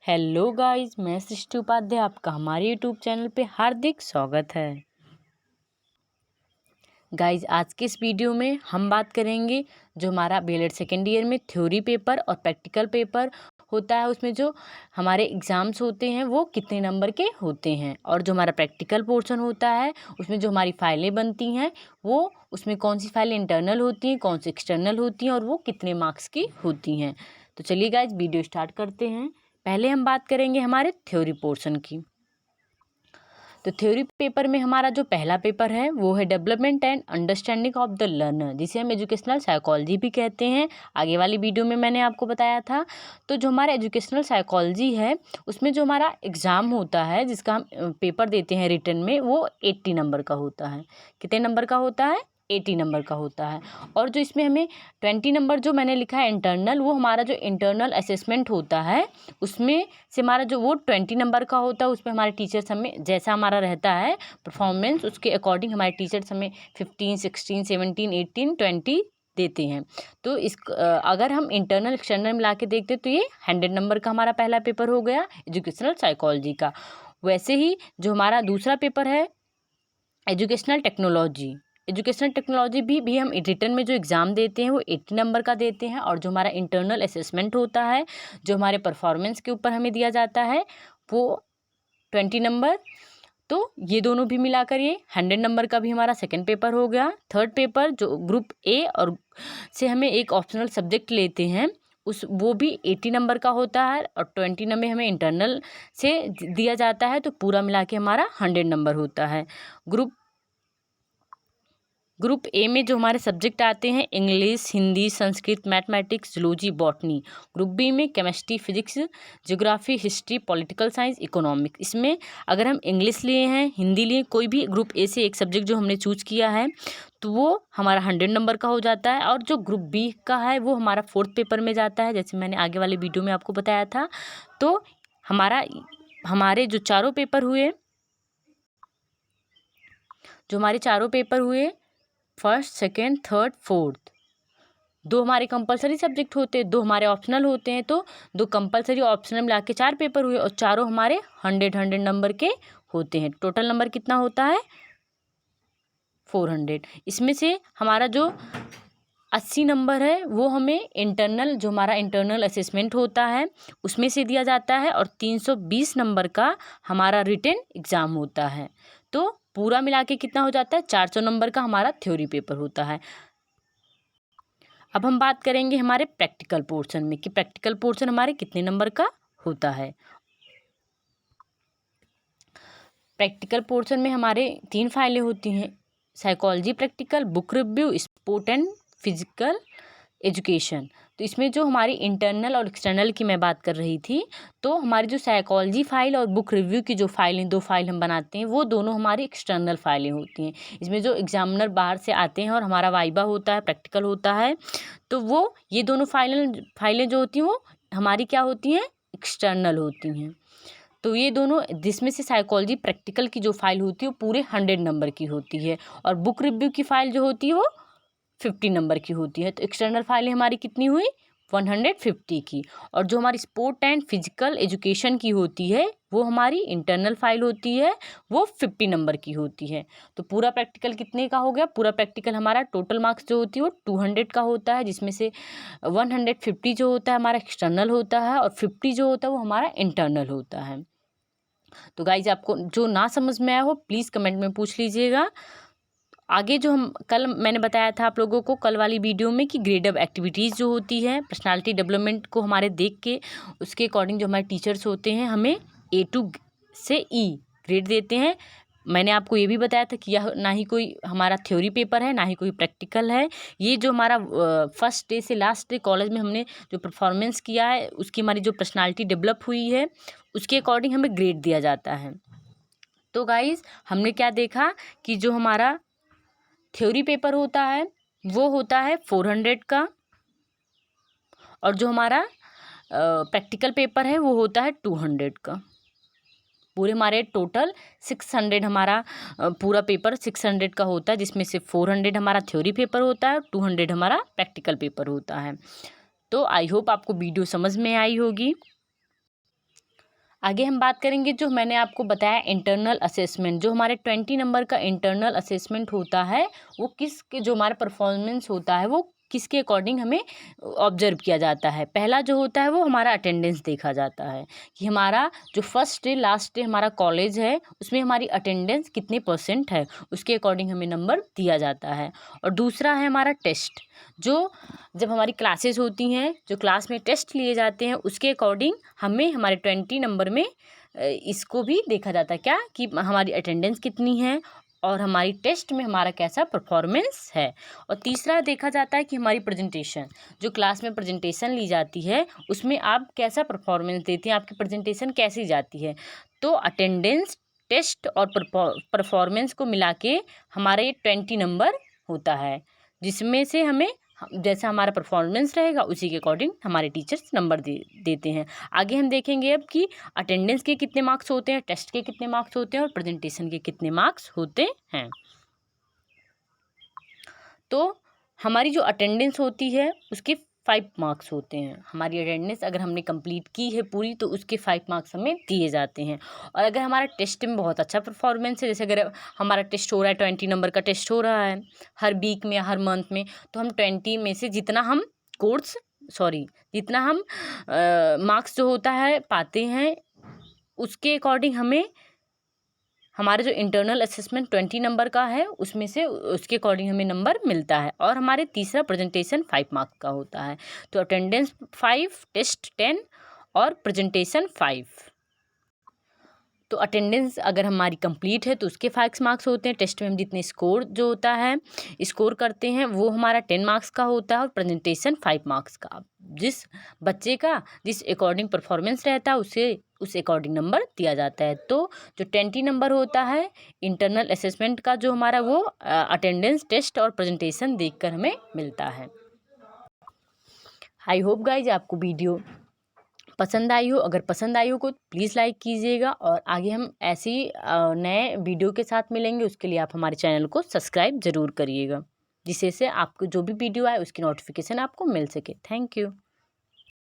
Hello guys, मैं सृष्टि उपाध्याय आपका हमारे यूट्यूब चैनल पे हार्दिक स्वागत है। गाइस, आज के इस वीडियो में हम बात करेंगे जो हमारा बीएलएड सेकेंड ईयर में थ्योरी पेपर और प्रैक्टिकल पेपर होता है, उसमें जो हमारे एग्ज़ाम्स होते हैं वो कितने नंबर के होते हैं, और जो हमारा प्रैक्टिकल पोर्शन होता है उसमें जो हमारी फाइलें बनती हैं वो उसमें कौन सी फाइलें इंटरनल होती हैं, कौन सी एक्सटर्नल होती हैं और वो कितने मार्क्स की होती हैं। तो चलिए गाइस, वीडियो स्टार्ट करते हैं। पहले हम बात करेंगे हमारे थ्योरी पोर्शन की। तो थ्योरी पेपर में हमारा जो पहला पेपर है वो है development and understanding of the learner, जिसे हम एजुकेशनल साइकोलॉजी भी कहते हैं। आगे वाली वीडियो में मैंने आपको बताया था। तो जो हमारा एजुकेशनल साइकोलॉजी है उसमें जो हमारा एग्ज़ाम होता है, जिसका हम पेपर देते हैं रिटन में, वो 80 नंबर का होता है। कितने नंबर का होता है? 80 नंबर का होता है। और जो इसमें हमें 20 नंबर जो मैंने लिखा है इंटरनल, वो हमारा जो इंटरनल असेसमेंट होता है उसमें से हमारा जो वो 20 नंबर का होता है। उसमें हमारे टीचर्स हमें जैसा हमारा रहता है परफॉर्मेंस, उसके अकॉर्डिंग हमारे टीचर्स हमें 15, 16, 17, 18, 20 देते हैं। तो अगर हम इंटरनल एक्सटर्नल मिला के देखते हैं तो ये 100 नंबर का हमारा पहला पेपर हो गया एजुकेशनल साइकोलॉजी का। वैसे ही जो हमारा दूसरा पेपर है एजुकेशनल टेक्नोलॉजी, एजुकेशनल टेक्नोलॉजी भी हम रिटन में जो एग्ज़ाम देते हैं वो 80 नंबर का देते हैं। और जो हमारा इंटरनल असेसमेंट होता है जो हमारे परफॉर्मेंस के ऊपर हमें दिया जाता है वो 20 नंबर। तो ये दोनों भी मिलाकर ये 100 नंबर का भी हमारा सेकंड पेपर हो गया। थर्ड पेपर जो ग्रुप ए और से हमें एक ऑप्शनल सब्जेक्ट लेते हैं वो भी 80 नंबर का होता है, और 20 नंबर हमें इंटरनल से दिया जाता है। तो पूरा मिला के हमारा 100 नंबर होता है। ग्रुप ए में जो हमारे सब्जेक्ट आते हैं English, Hindi, Sanskrit, mathematics, zoology, botany. Group B में chemistry, physics, geography, history, political science, economic. इसमें अगर हम इंग्लिश लिए हैं, हिंदी लिए, कोई भी ग्रुप ए से एक सब्जेक्ट जो हमने चूज किया है तो वो हमारा 100 नंबर का हो जाता है। और जो ग्रुप बी का है वो हमारा फोर्थ पेपर में जाता है, जैसे मैंने आगे वाले वीडियो में आपको बताया था। तो हमारे जो चारों पेपर हुए फर्स्ट, सेकेंड, थर्ड, फोर्थ, दो हमारे कंपलसरी सब्जेक्ट होते हैं, दो हमारे ऑप्शनल होते हैं। तो दो कंपलसरी ऑप्शनल मिला के 4 पेपर हुए और चारों हमारे 100 नंबर के होते हैं। टोटल नंबर कितना होता है? 400। इसमें से हमारा जो 80 नंबर है वो हमें इंटरनल, जो हमारा इंटरनल असेसमेंट होता है उसमें से दिया जाता है, और 320 नंबर का हमारा रिटन एग्ज़ाम होता है। तो पूरा मिला के कितना हो जाता है? 400 नंबर का हमारा थ्योरी पेपर होता है। अब हम बात करेंगे हमारे प्रैक्टिकल पोर्शन में कि प्रैक्टिकल पोर्शन हमारे कितने नंबर का होता है। प्रैक्टिकल पोर्शन में हमारे 3 फाइलें होती हैं: psychology practical, book review, sport and physical education. तो इसमें जो हमारी इंटरनल और एक्सटर्नल की मैं बात कर रही थी, तो हमारी जो साइकोलॉजी फाइल और बुक रिव्यू की जो फाइलें, 2 फाइल हम बनाते हैं, वो दोनों हमारी एक्सटर्नल फाइलें होती हैं। इसमें जो एग्जामिनर बाहर से आते हैं और हमारा वाइवा होता है, प्रैक्टिकल होता है, तो वो ये दोनों फाइलें जो होती हैं वो हमारी क्या होती हैं? एक्सटर्नल होती हैं। तो ये दोनों, जिसमें से साइकोलॉजी प्रैक्टिकल की जो फाइल होती है वो पूरे 100 नंबर की होती है, और बुक रिव्यू की फाइल जो होती है वो 50 नंबर की होती है। तो एक्सटर्नल फाइलें हमारी कितनी हुई? 150 की। और जो हमारी स्पोर्ट एंड फिजिकल एजुकेशन की होती है वो हमारी इंटरनल फाइल होती है, वो 50 नंबर की होती है। तो पूरा प्रैक्टिकल कितने का हो गया? पूरा प्रैक्टिकल हमारा टोटल मार्क्स जो होती है वो 200 का होता है, जिसमें से 150 जो होता है हमारा एक्सटर्नल होता है, और 50 जो होता है वो हमारा इंटरनल होता है। तो गाइज, आपको जो ना समझ में आया हो प्लीज़ कमेंट में पूछ लीजिएगा। आगे जो हम कल मैंने बताया था आप लोगों को कल वाली वीडियो में कि ग्रेड अप एक्टिविटीज़ जो होती है पर्सनालिटी डेवलपमेंट को हमारे देख के उसके अकॉर्डिंग जो हमारे टीचर्स होते हैं हमें A से E ग्रेड देते हैं। मैंने आपको ये भी बताया था कि यह ना ही कोई हमारा थ्योरी पेपर है, ना ही कोई प्रैक्टिकल है। ये जो हमारा फर्स्ट डे से लास्ट डे कॉलेज में हमने जो परफॉर्मेंस किया है उसकी हमारी जो पर्सनालिटी डेवलप हुई है उसके अकॉर्डिंग हमें ग्रेड दिया जाता है। तो गाइज, हमने क्या देखा कि जो हमारा थ्योरी पेपर होता है वो होता है 400 का, और जो हमारा प्रैक्टिकल पेपर है वो होता है 200 का। पूरे हमारे टोटल 600 हमारा पूरा पेपर 600 का होता है, जिसमें से 400 हमारा थ्योरी पेपर होता है, 200 हमारा प्रैक्टिकल पेपर होता है। तो आई होप आपको वीडियो समझ में आई होगी। आगे हम बात करेंगे जो मैंने आपको बताया इंटरनल असेसमेंट, जो हमारे 20 नंबर का इंटरनल असेसमेंट होता है वो किसके, जो हमारा परफॉर्मेंस होता है वो किसके अकॉर्डिंग हमें ऑब्जर्व किया जाता है। पहला जो होता है वो हमारा अटेंडेंस देखा जाता है कि हमारा जो फर्स्ट डे लास्ट डे हमारा कॉलेज है उसमें हमारी अटेंडेंस कितने % है, उसके अकॉर्डिंग हमें नंबर दिया जाता है। और दूसरा है हमारा टेस्ट, जो जब हमारी क्लासेस होती हैं, जो क्लास में टेस्ट लिए जाते हैं उसके अकॉर्डिंग हमें हमारे 20 नंबर में इसको भी देखा जाता है क्या, कि हमारी अटेंडेंस कितनी है और हमारी टेस्ट में हमारा कैसा परफॉर्मेंस है। और तीसरा देखा जाता है कि हमारी प्रेजेंटेशन, जो क्लास में प्रेजेंटेशन ली जाती है उसमें आप कैसा परफॉर्मेंस देते हैं, आपकी प्रेजेंटेशन कैसी जाती है। तो अटेंडेंस, टेस्ट और परफॉर्मेंस को मिला के हमारा ये 20 नंबर होता है, जिसमें से हमें जैसा हमारा परफॉर्मेंस रहेगा उसी के अकॉर्डिंग हमारे टीचर्स नंबर देते हैं। आगे हम देखेंगे अब कि अटेंडेंस के कितने मार्क्स होते हैं, टेस्ट के कितने मार्क्स होते हैं और प्रेजेंटेशन के कितने मार्क्स होते हैं। तो हमारी जो अटेंडेंस होती है उसके 5 मार्क्स होते हैं। हमारी अटेंडेंस अगर हमने कंप्लीट की है पूरी तो उसके 5 मार्क्स हमें दिए जाते हैं। और अगर हमारा टेस्ट में बहुत अच्छा परफॉर्मेंस है, जैसे अगर हमारा टेस्ट हो रहा है 20 नंबर का टेस्ट हो रहा है हर वीक में या हर मंथ में, तो हम 20 में से जितना हम मार्क्स जो होता है पाते हैं उसके अकॉर्डिंग हमें हमारे जो इंटरनल असेसमेंट 20 नंबर का है उसमें से उसके अकॉर्डिंग हमें नंबर मिलता है। और हमारे तीसरा प्रेजेंटेशन 5 मार्क्स का होता है। तो अटेंडेंस 5, टेस्ट 10 और प्रेजेंटेशन 5। तो अटेंडेंस अगर हमारी कंप्लीट है तो उसके 5 मार्क्स होते हैं। टेस्ट में हम जितने स्कोर जो होता है स्कोर करते हैं वो हमारा 10 मार्क्स का होता है और प्रेजेंटेशन 5 मार्क्स का। जिस बच्चे का जिस अकॉर्डिंग परफॉर्मेंस रहता है उसे उस अकॉर्डिंग नंबर दिया जाता है। तो जो 20 नंबर होता है इंटरनल असेसमेंट का जो हमारा वो अटेंडेंस, टेस्ट और प्रेजेंटेशन देखकर हमें मिलता है। आई होप गाइज आपको वीडियो पसंद आई हो। अगर पसंद आई हो तो प्लीज़ लाइक कीजिएगा और आगे हम ऐसी नए वीडियो के साथ मिलेंगे, उसके लिए आप हमारे चैनल को सब्सक्राइब ज़रूर करिएगा, जिससे से आपको जो भी वीडियो आए उसकी नोटिफिकेशन आपको मिल सके। Thank you.